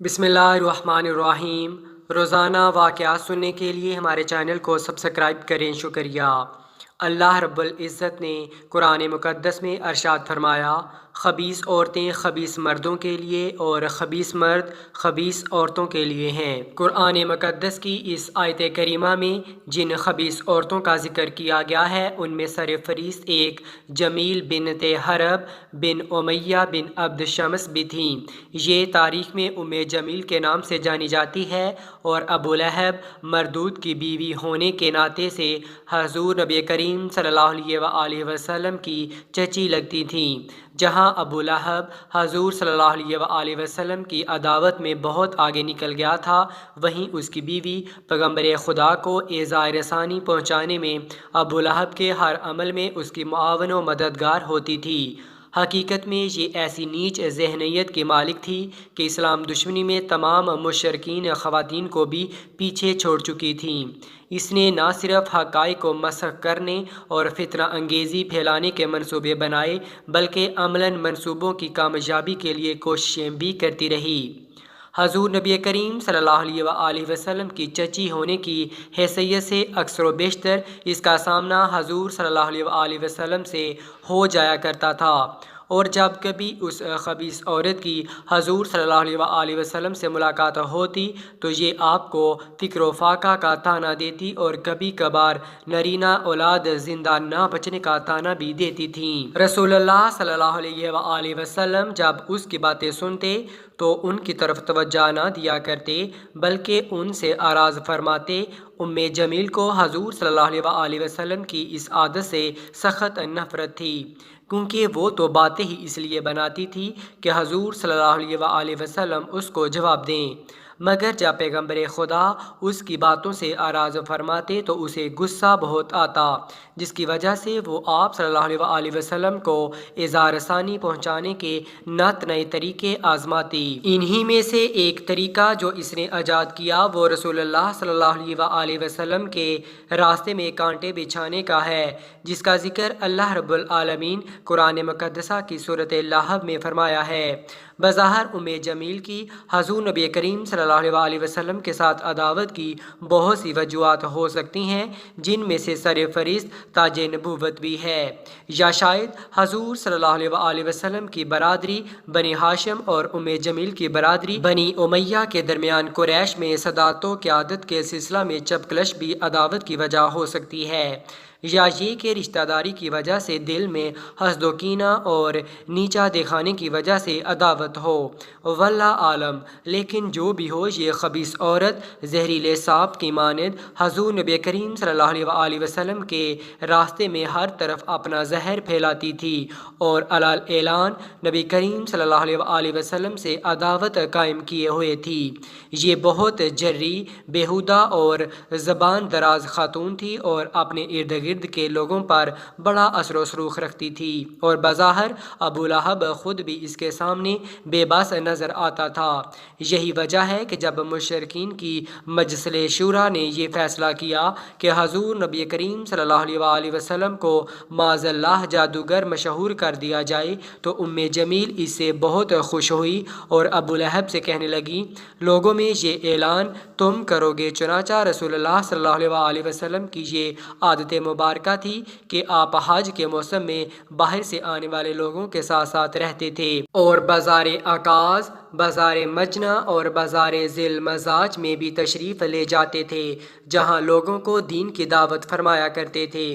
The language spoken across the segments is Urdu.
بسم اللہ الرحمن الرحیم۔ روزانہ واقعات سننے کے لیے ہمارے چینل کو سبسکرائب کریں۔ شکریہ۔ اللہ رب العزت نے قرآن مقدس میں ارشاد فرمایا، خبیث عورتیں خبیث مردوں کے لیے اور خبیث مرد خبیث عورتوں کے لیے ہیں۔ قرآن مقدس کی اس آیت کریمہ میں جن خبیث عورتوں کا ذکر کیا گیا ہے ان میں سر فہرست ایک جمیل بنت حرب بن امیہ بن عبد شمس بھی تھیں۔ یہ تاریخ میں ام جمیل کے نام سے جانی جاتی ہے اور ابو لہب مردود کی بیوی ہونے کے ناطے سے حضور نبی کریم صلی اللہ علیہ وآلہ وسلم کی چچی لگتی تھیں۔ جہاں ابو لہب حضور صلی اللہ علیہ وآلہ وسلم کی عداوت میں بہت آگے نکل گیا تھا، وہیں اس کی بیوی پیغمبر خدا کو ایذاء رسانی پہنچانے میں ابو لہب کے ہر عمل میں اس کی معاون و مددگار ہوتی تھی۔ حقیقت میں یہ ایسی نیچ ذہنیت کی مالک تھی کہ اسلام دشمنی میں تمام مشرکین خواتین کو بھی پیچھے چھوڑ چکی تھیں۔ اس نے نہ صرف حقائق کو مسخ کرنے اور فتنہ انگیزی پھیلانے کے منصوبے بنائے بلکہ عملاً منصوبوں کی کامیابی کے لیے کوششیں بھی کرتی رہی۔ حضور نبی کریم صلی اللہ علیہ وآلہ وسلم کی چچی ہونے کی حیثیت سے اکثر و بیشتر اس کا سامنا حضور صلی اللہ علیہ وآلہ وسلم سے ہو جایا کرتا تھا، اور جب کبھی اس خبیث عورت کی حضور صلی اللہ علیہ وآلہ وسلم سے ملاقات ہوتی تو یہ آپ کو فقر و فاقہ کا طعنہ دیتی اور کبھی کبھار نرینہ اولاد زندہ نہ بچنے کا طعنہ بھی دیتی تھیں۔ رسول اللہ صلی اللہ علیہ وآلہ وسلم جب اس کی باتیں سنتے تو ان کی طرف توجہ نہ دیا کرتے بلکہ ان سے اعراض فرماتے۔ ام جمیل کو حضور صلی اللہ علیہ وآلہ وسلم کی اس عادت سے سخت نفرت تھی، کیونکہ وہ تو باتیں ہی اس لیے بناتی تھی کہ حضور صلی اللہ علیہ وآلہ وسلم اس کو جواب دیں، مگر جب پیغمبر خدا اس کی باتوں سے اعراض فرماتے تو اسے غصہ بہت آتا، جس کی وجہ سے وہ آپ صلی اللہ علیہ وآلہ وسلم کو ایذاء رسانی پہنچانے کے نت نئے طریقے آزماتی۔ انہی میں سے ایک طریقہ جو اس نے ایجاد کیا وہ رسول اللہ صلی اللہ علیہ وآلہ وسلم کے راستے میں کانٹے بچھانے کا ہے، جس کا ذکر اللہ رب العالمین قرآن مقدسہ کی سورۃ لہب میں فرمایا ہے۔ بظاہر ام جمیل کی حضور نبی کریم صلی اللہ علیہ وآلہ وسلم کے ساتھ عداوت کی بہت سی وجوہات ہو سکتی ہیں، جن میں سے سر فہرست تاج نبوت بھی ہے، یا شاید حضور صلی اللہ علیہ وآلہ وسلم کی برادری بنی ہاشم اور ام جمیل کی برادری بنی امیہ کے درمیان قریش میں صداقت و قیادت کے سلسلہ میں چپکلش بھی عداوت کی وجہ ہو سکتی ہے، یا یہ کہ رشتہ داری کی وجہ سے دل میں حسد و کینہ اور نیچا دکھانے کی وجہ سے عداوت ہو، واللہ عالم۔ لیکن جو بھی ہو، یہ خبیث عورت زہریلے سانپ کی مانند حضور نبی کریم صلی اللہ علیہ وآلہ وسلم کے راستے میں ہر طرف اپنا زہر پھیلاتی تھی اور علی اعلان نبی کریم صلی اللہ علیہ وآلہ وسلم سے عداوت قائم کیے ہوئے تھی۔ یہ بہت جری، بیہودہ اور زبان دراز خاتون تھی اور اپنے ارد گرد کے لوگوں پر بڑا اثر و رسوخ رکھتی تھی، اور بظاہر ابو لہب خود بھی اس کے سامنے بے بس نظر آتا تھا۔ یہی وجہ ہے کہ جب مشرکین کی مجلس شورا نے یہ فیصلہ کیا کہ حضور نبی کریم صلی اللہ علیہ وآلہ وسلم کو معاذ اللہ جادوگر مشہور کر دیا جائے تو ام جمیل اس سے بہت خوش ہوئی اور ابو لہب سے کہنے لگی، لوگوں میں یہ اعلان تم کرو گے۔ چنانچہ رسول اللہ صلی اللہ علیہ وآلہ وسلم کی یہ عادت مبارکہ تھی کہ آپ حج کے موسم میں باہر سے آنے والے لوگوں کے ساتھ ساتھ رہتے تھے اور بازار عکاظ، بازار مجنہ اور بازار ذی المزاج میں بھی تشریف لے جاتے تھے، جہاں لوگوں کو دین کی دعوت فرمایا کرتے تھے۔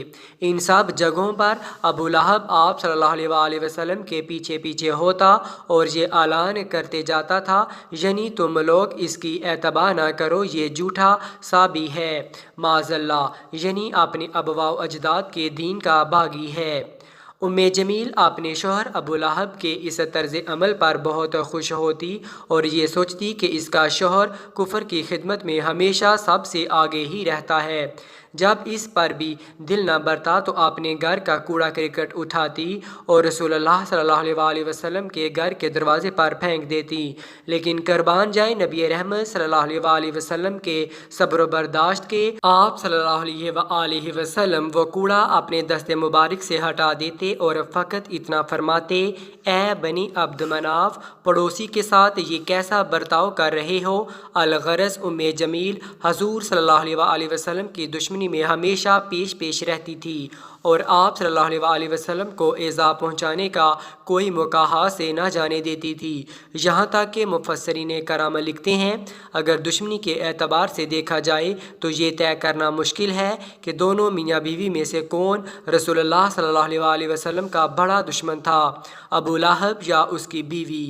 ان سب جگہوں پر ابو لہب آپ صلی اللہ علیہ وآلہ وسلم کے پیچھے پیچھے ہوتا اور یہ اعلان کرتے جاتا تھا، یعنی تم لوگ اس کی اتباع نہ کرو، یہ جھوٹا صابی ہے، معاذ اللہ، یعنی اپنے آباء و اجداد کے دین کا باغی ہے۔ ام جمیل اپنے شوہر ابو لہب کے اس طرز عمل پر بہت خوش ہوتی اور یہ سوچتی کہ اس کا شوہر کفر کی خدمت میں ہمیشہ سب سے آگے ہی رہتا ہے، جب اس پر بھی دل نہ بھرتا تو اپنے گھر کا کوڑا کرکٹ اٹھاتی اور رسول اللہ صلی اللہ علیہ وسلم کے گھر کے دروازے پر پھینک دیتی۔ لیکن قربان جائے نبی رحمت صلی اللہ علیہ وسلم کے صبر و برداشت کے، آپ صلی اللہ علیہ وسلم وہ کوڑا اپنے دست مبارک سے ہٹا دیتے اور فقط اتنا فرماتے، اے بنی عبد مناف، پڑوسی کے ساتھ یہ کیسا برتاؤ کر رہے ہو؟ الغرض جمیل حضور صلی اللہ علیہ وسلم کی دشمنی میں ہمیشہ پیش رہتی تھی اور آپ صلی اللہ علیہ وسلم کو ایذا پہنچانے کا کوئی موقع ہاتھ سے نہ جانے دیتی تھی۔ یہاں تک کہ مفسرین کرام لکھتے ہیں، اگر دشمنی کے اعتبار سے دیکھا جائے تو یہ طے کرنا مشکل ہے کہ دونوں میاں بیوی میں سے کون رسول اللہ صلی اللہ علیہ وسلم کا بڑا دشمن تھا، ابو لہب یا اس کی بیوی۔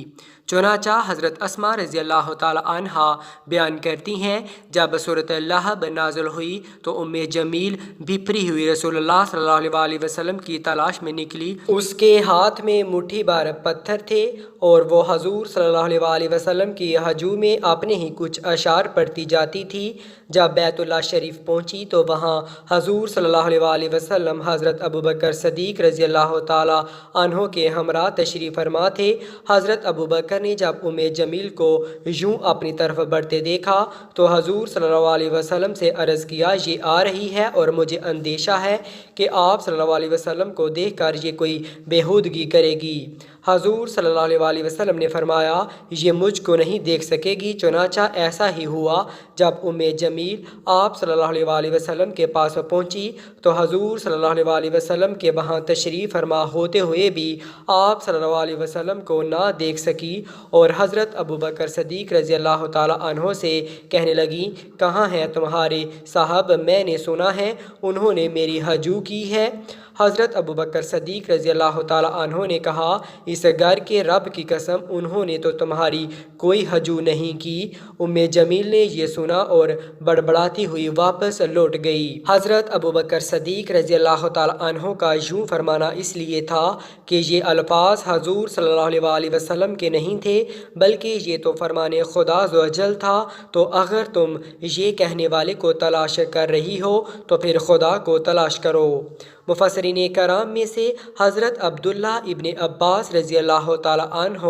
چنانچہ حضرت اسماء رضی اللہ تعالی عنہا بیان کرتی ہیں، جب سورۃ لہب نازل ہوئی تو جمیل بھپری ہوئی رسول اللہ صلی اللہ علیہ وسلم کی تلاش میں نکلی۔ اس کے ہاتھ میں مٹھی بھر پتھر تھے اور وہ حضور صلی اللہ علیہ وسلم کی ہجو میں اپنے ہی کچھ اشعار پڑھتی جاتی تھی۔ جب بیت اللہ شریف پہنچی تو وہاں حضور صلی اللہ علیہ وسلم حضرت ابوبکر صدیق رضی اللہ تعالی عنہ کے ہمراہ تشریف فرما تھے۔ حضرت ابوبکر نے جب جمیل کو یوں اپنی طرف بڑھتے دیکھا تو حضور صلی اللہ علیہ وسلم سے عرض کیا، یہ آ رہی ہے اور مجھے اندیشہ ہے کہ آپ صلی اللہ علیہ وسلم کو دیکھ کر یہ کوئی بےہودگی کرے گی۔ حضور صلی اللہ علیہ وسلم نے فرمایا، یہ مجھ کو نہیں دیکھ سکے گی۔ چنانچہ ایسا ہی ہوا۔ جب جمیل آپ صلی اللہ علیہ وسلم کے پاس پہنچی تو حضور صلی اللہ علیہ وسلم کے وہاں تشریف فرما ہوتے ہوئے بھی آپ صلی اللہ علیہ وسلم کو نہ دیکھ سکی اور حضرت ابوبکر صدیق رضی اللہ تعالی عنہ سے کہنے لگی، کہاں ہیں تمہارے صاحب؟ میں نے سنا ہے انہوں نے میری ہجو کی ہے۔ حضرت ابوبکر صدیق رضی اللہ تعالی عنہ نے کہا، اس گھر کے رب کی قسم انہوں نے تو تمہاری کوئی ہجو نہیں کی۔ جمیل نے یہ سنا اور بڑبڑاتی ہوئی واپس لوٹ گئی۔ حضرت ابوبکر صدیق رضی اللہ تعالی عنہ کا یوں فرمانا اس لیے تھا کہ یہ الفاظ حضور صلی اللہ علیہ وسلم کے نہیں تھے، بلکہ یہ تو فرمان خدا عزوجل تھا۔ تو اگر تم یہ کہنے والے کو تلاش کر رہی ہو تو پھر خدا کو تلاش کرو۔ مفسرین کرام میں سے حضرت عبداللہ ابن عباس رضی اللہ تعالی عنہ،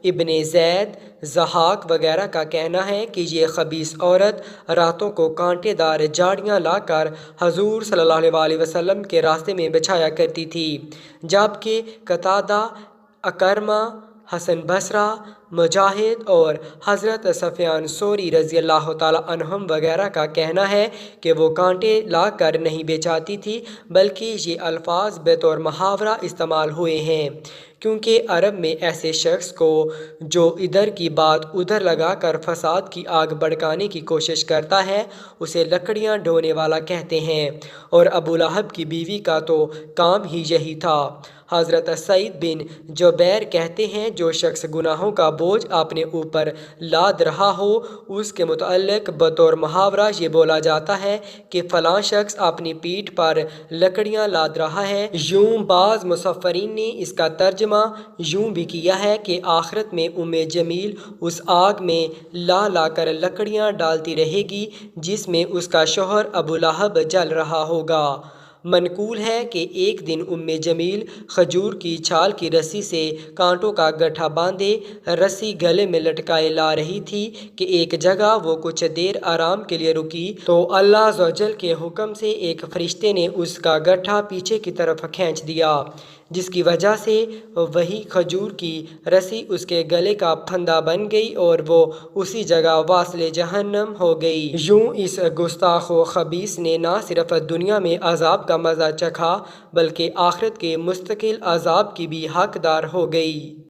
ابن زید، ضحاک وغیرہ کا کہنا ہے کہ یہ خبیث عورت راتوں کو کانٹے دار جھاڑیاں لا کر حضور صلی اللہ علیہ وسلم کے راستے میں بچھایا کرتی تھی، جبکہ قتادہ، اکرمہ، حسن بصری، مجاہد اور حضرت سفیان ثوری رضی اللہ تعالی عنہم وغیرہ کا کہنا ہے کہ وہ کانٹے لا کر نہیں بچاتی تھی، بلکہ یہ الفاظ بطور محاورہ استعمال ہوئے ہیں، کیونکہ عرب میں ایسے شخص کو جو ادھر کی بات ادھر لگا کر فساد کی آگ بھڑکانے کی کوشش کرتا ہے اسے لکڑیاں ڈھونے والا کہتے ہیں، اور ابو لہب کی بیوی کا تو کام ہی یہی تھا۔ حضرت سعید بن جبیر کہتے ہیں، جو شخص گناہوں کا بوجھ اپنے اوپر لاد رہا ہو اس کے متعلق بطور محاورہ یہ بولا جاتا ہے کہ فلاں شخص اپنی پیٹھ پر لکڑیاں لاد رہا ہے۔ یوں بعض مفسرین نے اس کا ترجمہ یوں بھی کیا ہے کہ آخرت میں جمیل اس آگ میں لا لا کر لکڑیاں ڈالتی رہے گی جس میں اس کا شوہر ابو لہب جل رہا ہوگا۔ منقول ہے کہ ایک دن جمیل کھجور کی چھال کی رسی سے کانٹوں کا گٹھا باندھے رسی گلے میں لٹکائے لا رہی تھی کہ ایک جگہ وہ کچھ دیر آرام کے لیے رکی تو اللہ عز و جل کے حکم سے ایک فرشتے نے اس کا گٹھا پیچھے کی طرف کھینچ دیا، جس کی وجہ سے وہی کھجور کی رسی اس کے گلے کا پھندا بن گئی اور وہ اسی جگہ واصل جہنم ہو گئی۔ یوں اس گستاخ و خبیث نے نہ صرف دنیا میں عذاب کا مزہ چکھا بلکہ آخرت کے مستقل عذاب کی بھی حقدار ہو گئی۔